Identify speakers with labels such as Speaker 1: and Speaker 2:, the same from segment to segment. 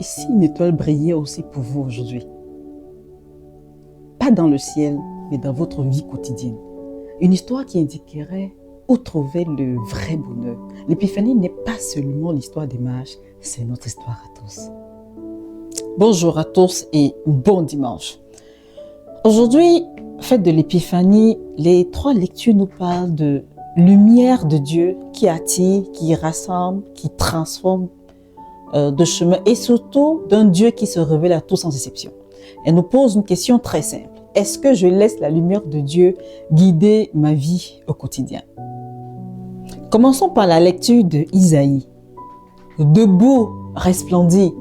Speaker 1: Et si une étoile brillait aussi pour vous aujourd'hui? Pas dans le ciel, mais dans votre vie quotidienne. Une histoire qui indiquerait où trouver le vrai bonheur. L'épiphanie n'est pas seulement l'histoire des mages, c'est notre histoire à tous. Bonjour à tous et bon dimanche. Aujourd'hui, fête de l'épiphanie, les 3 lectures nous parlent de lumière de Dieu qui attire, qui rassemble, qui transforme de chemin et surtout d'un Dieu qui se révèle à tous sans exception. Elle nous pose une question très simple. Est-ce que je laisse la lumière de Dieu guider ma vie au quotidien? Commençons par la lecture de Isaïe. Debout, resplendis,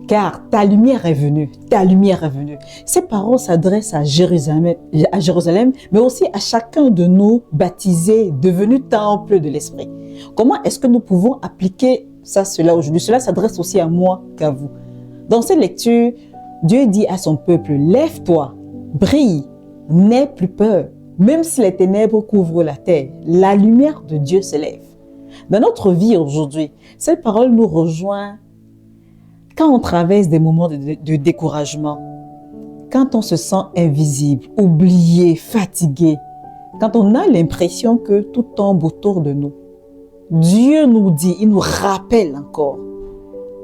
Speaker 1: car ta lumière est venue, ta lumière est venue. Ces paroles s'adressent à Jérusalem, mais aussi à chacun de nous baptisés, devenus temple de l'Esprit. Comment est-ce que nous pouvons appliquer cela aujourd'hui? Cela s'adresse aussi à moi qu'à vous. Dans cette lecture, Dieu dit à son peuple, lève-toi, brille, n'aie plus peur. Même si les ténèbres couvrent la terre, la lumière de Dieu se lève. Dans notre vie aujourd'hui, cette parole nous rejoint quand on traverse des moments de découragement, quand on se sent invisible, oublié, fatigué, quand on a l'impression que tout tombe autour de nous. Dieu nous dit, il nous rappelle encore,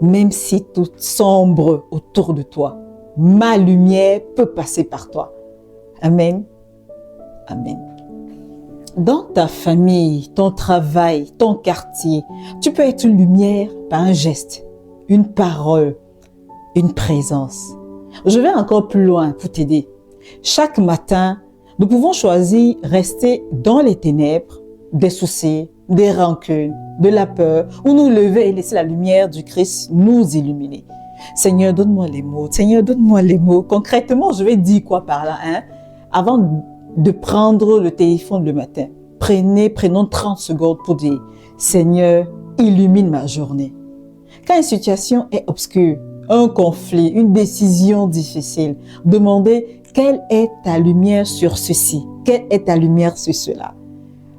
Speaker 1: même si tout sombre autour de toi, ma lumière peut passer par toi. Amen. Amen. Dans ta famille, ton travail, ton quartier, tu peux être une lumière par un geste, une parole, une présence. Je vais encore plus loin pour t'aider. Chaque matin, nous pouvons choisir rester dans les ténèbres, des soucis, des rancunes, de la peur, ou nous lever et laisser la lumière du Christ nous illuminer. Seigneur, donne-moi les mots. Seigneur, donne-moi les mots. Concrètement, je vais dire quoi par là, Avant de prendre le téléphone le matin, prenons 30 secondes pour dire « Seigneur, illumine ma journée ». Quand une situation est obscure, un conflit, une décision difficile, demandez « Quelle est ta lumière sur ceci? Quelle est ta lumière sur cela ?»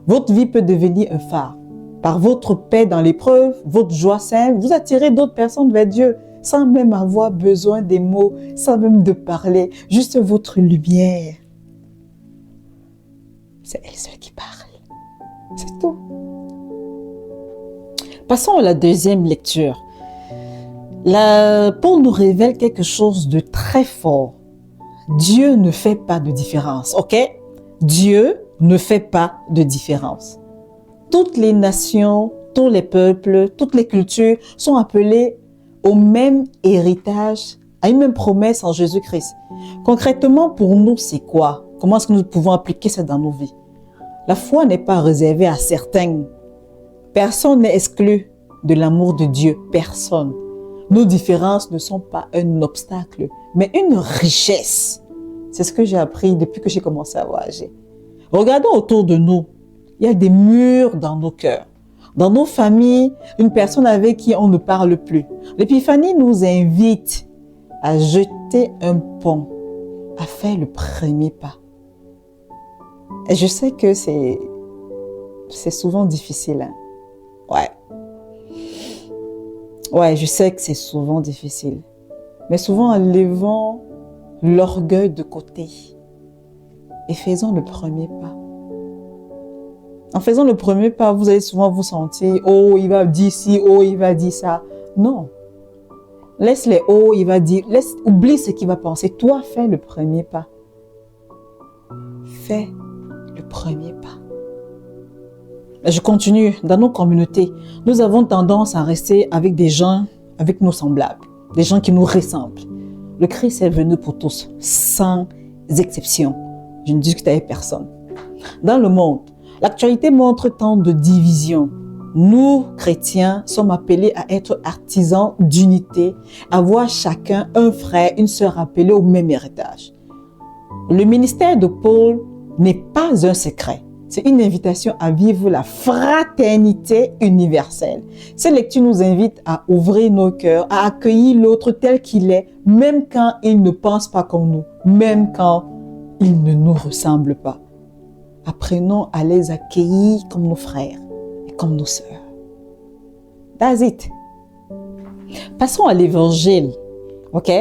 Speaker 1: Votre vie peut devenir un phare. Par votre paix dans l'épreuve, votre joie simple, vous attirez d'autres personnes vers Dieu sans même avoir besoin des mots, sans même de parler, juste votre lumière. C'est elle seule qui parle. C'est tout. Passons à la deuxième lecture. Paul nous révèle quelque chose de très fort. Dieu ne fait pas de différence, ok? Dieu ne fait pas de différence. Toutes les nations, tous les peuples, toutes les cultures sont appelés au même héritage, à une même promesse en Jésus-Christ. Concrètement, pour nous, c'est quoi? Comment est-ce que nous pouvons appliquer ça dans nos vies? La foi n'est pas réservée à certains. Personne n'est exclu de l'amour de Dieu. Personne. Nos différences ne sont pas un obstacle, mais une richesse. C'est ce que j'ai appris depuis que j'ai commencé à voyager. Regardons autour de nous. Il y a des murs dans nos cœurs. Dans nos familles, une personne avec qui on ne parle plus. L'épiphanie nous invite à jeter un pont, à faire le premier pas. Et je sais que c'est souvent difficile. Ouais, je sais que c'est souvent difficile. Mais souvent, en levant l'orgueil de côté et faisons le premier pas. En faisant le premier pas, vous allez souvent vous sentir « Oh, il va dire ci, oh, il va dire ça. » Non. Laisse les « oh, il va dire », oublie ce qu'il va penser. Toi, fais le premier pas. Fais le premier pas. Je continue. Dans nos communautés, nous avons tendance à rester avec des gens, avec nos semblables, des gens qui nous ressemblent. Le Christ est venu pour tous, sans exception. Je ne discute avec personne. Dans le monde, l'actualité montre tant de divisions. Nous, chrétiens, sommes appelés à être artisans d'unité, à voir chacun un frère, une sœur appelés au même héritage. Le ministère de Paul n'est pas un secret. C'est une invitation à vivre la fraternité universelle. Cette lecture nous invite à ouvrir nos cœurs, à accueillir l'autre tel qu'il est, même quand il ne pense pas comme nous, même quand il ne nous ressemble pas. Apprenons à les accueillir comme nos frères et comme nos sœurs. That's it. Passons à l'évangile Ok?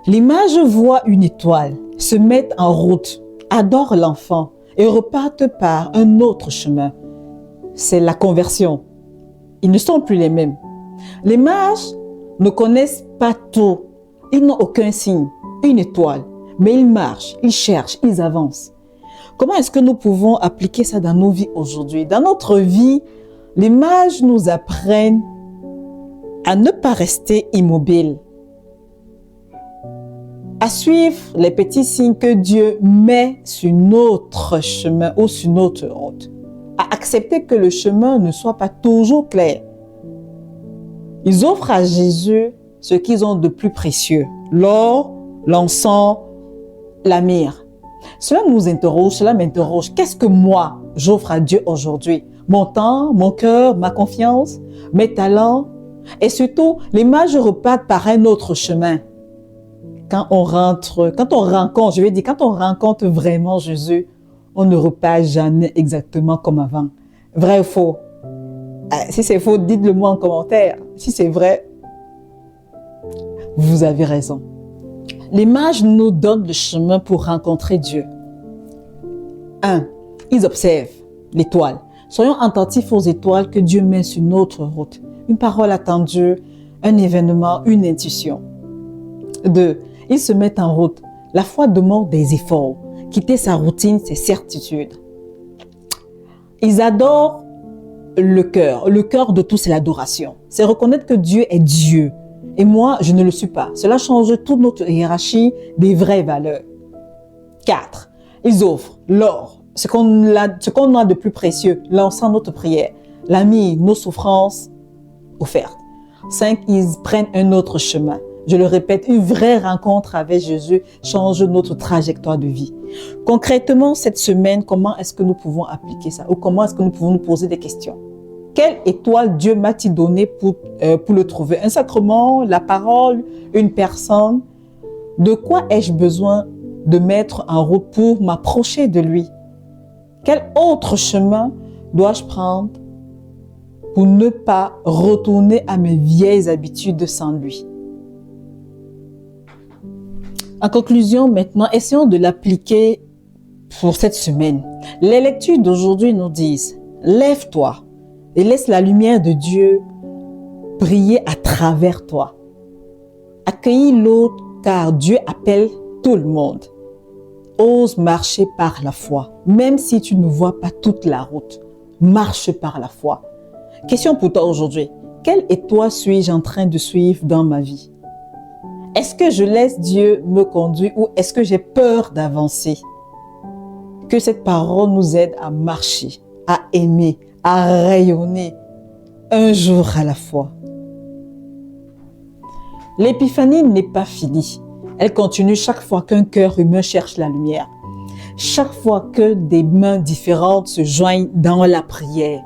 Speaker 1: L'image voit une étoile se mettre en route, adore l'enfant et repartent par un autre chemin. C'est la conversion. Ils ne sont plus les mêmes. Les mages ne connaissent pas tout. Ils n'ont aucun signe, une étoile. Mais ils marchent, ils cherchent, ils avancent. Comment est-ce que nous pouvons appliquer ça dans nos vies aujourd'hui? Dans notre vie, les mages nous apprennent à ne pas rester immobiles, à suivre les petits signes que Dieu met sur notre chemin ou sur notre route, à accepter que le chemin ne soit pas toujours clair. Ils offrent à Jésus ce qu'ils ont de plus précieux, l'or, l'encens, la myrrhe. Cela nous interroge, cela m'interroge. Qu'est-ce que moi, j'offre à Dieu aujourd'hui? Mon temps, mon cœur, ma confiance, mes talents. Et surtout, les mages repartent par un autre chemin. Quand on rencontre vraiment Jésus, on ne repart jamais exactement comme avant. Vrai ou faux? Si c'est faux, dites-le moi en commentaire. Si c'est vrai, vous avez raison. Les mages nous donnent le chemin pour rencontrer Dieu. 1. Ils observent l'étoile. Soyons attentifs aux étoiles que Dieu met sur notre route. Une parole attendue, un événement, une intuition. 2. Ils se mettent en route. La foi demande des efforts. Quitter sa routine, ses certitudes. Ils adorent le cœur. Le cœur de tout, c'est l'adoration. C'est reconnaître que Dieu est Dieu. Et moi, je ne le suis pas. Cela change toute notre hiérarchie des vraies valeurs. 4. Ils offrent l'or, ce qu'on a de plus précieux, l'encens, notre prière, la myrrhe, nos souffrances offertes. 5. Ils prennent un autre chemin. Je le répète, une vraie rencontre avec Jésus change notre trajectoire de vie. Concrètement, cette semaine, comment est-ce que nous pouvons appliquer ça? Ou comment est-ce que nous pouvons nous poser des questions? Quelle étoile Dieu m'a-t-il donné pour le trouver? Un sacrement, la parole, une personne? De quoi ai-je besoin de mettre en route pour m'approcher de lui? Quel autre chemin dois-je prendre pour ne pas retourner à mes vieilles habitudes sans lui? En conclusion, maintenant, essayons de l'appliquer pour cette semaine. Les lectures d'aujourd'hui nous disent « Lève-toi et laisse la lumière de Dieu briller à travers toi. Accueillis l'autre car Dieu appelle tout le monde. Ose marcher par la foi, même si tu ne vois pas toute la route. Marche par la foi. » Question pour toi aujourd'hui. Quelle étoile suis-je en train de suivre dans ma vie? Est-ce que je laisse Dieu me conduire ou est-ce que j'ai peur d'avancer? Que cette parole nous aide à marcher, à aimer, à rayonner un jour à la fois. L'épiphanie n'est pas finie. Elle continue chaque fois qu'un cœur humain cherche la lumière. Chaque fois que des mains différentes se joignent dans la prière.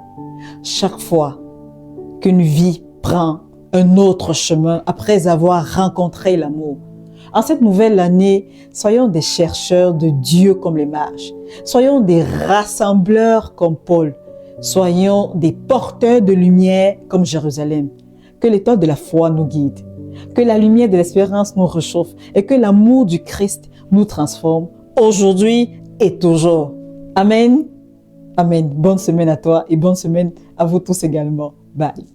Speaker 1: Chaque fois qu'une vie prend un autre chemin après avoir rencontré l'amour. En cette nouvelle année, soyons des chercheurs de Dieu comme les mages. Soyons des rassembleurs comme Paul. Soyons des porteurs de lumière comme Jérusalem. Que l'étoile de la foi nous guide. Que la lumière de l'espérance nous réchauffe et que l'amour du Christ nous transforme aujourd'hui et toujours. Amen. Amen. Bonne semaine à toi et bonne semaine à vous tous également. Bye.